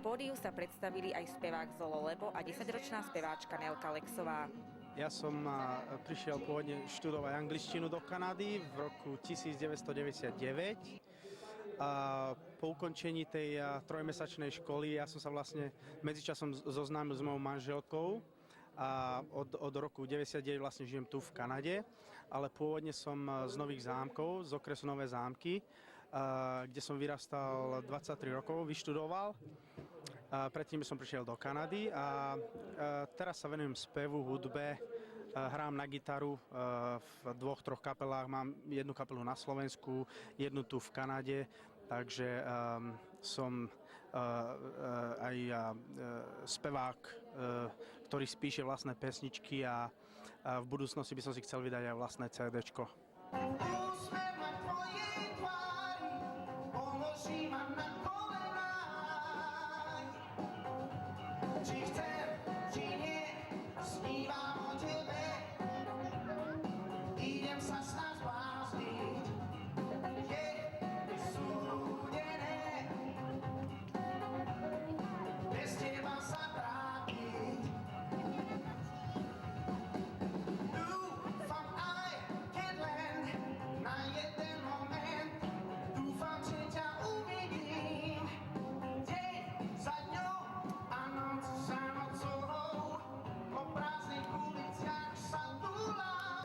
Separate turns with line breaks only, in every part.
pódiu sa predstavili aj spevák Zolo Lebo a 10-ročná speváčka Nelka Lexová.
Ja som prišiel pôvodne študovať angličtinu do Kanady v roku 1999. A po ukončení tej trojmesačnej školy ja som sa vlastne medzičasom zoznámil s mojou manželkou a od roku 99 vlastne žijem tu v Kanade, ale pôvodne som z Nových Zámkov, z okresu Nové Zámky, kde som vyrastal 23 rokov, vyštudoval. Predtým som prišiel do Kanady a teraz sa venujem spevu, hudbe, hrám na gitaru v 2-3 kapelách, mám jednu kapelu na Slovensku, jednu tu v Kanade, takže som aj spevák, ktorý spíše vlastné pesničky a v budúcnosti by som si chcel vydať aj vlastné CDčko.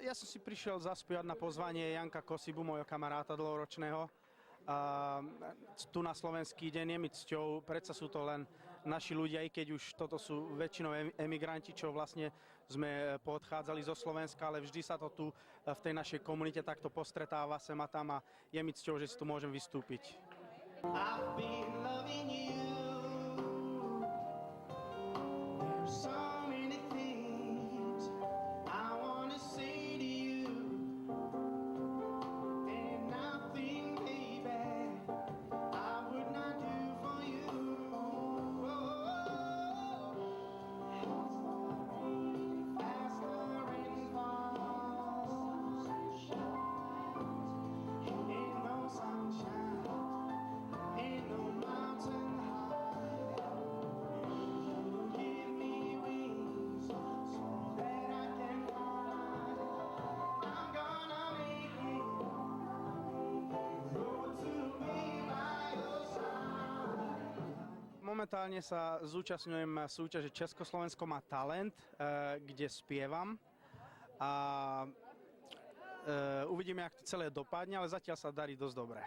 Ja som si prišiel zaspievať na pozvanie Janka Kosibu, môjho kamaráta dlhoročného. Tu na slovenský deň je mi cťou, predsa sú to len naši ľudia, i keď už toto sú väčšinou emigranti, čo vlastne sme poodchádzali zo Slovenska, ale vždy sa to tu v tej našej komunite takto postretáva sem a tam a je mi cťou, že si tu môžem vystúpiť. I've been loving you. There's so many things I wanna say to you. And nothing, baby, I would not do for you. Faster and faster. Ain't no sunshine. Ain't no mountain high. Give me wings so that I can fly. I'm gonna make it go to me by your side. Momentálne sa zúčastňujem súťaže Československo má talent, kde spievam a uvidíme, jak to celé dopadne, ale zatiaľ sa darí dosť dobre.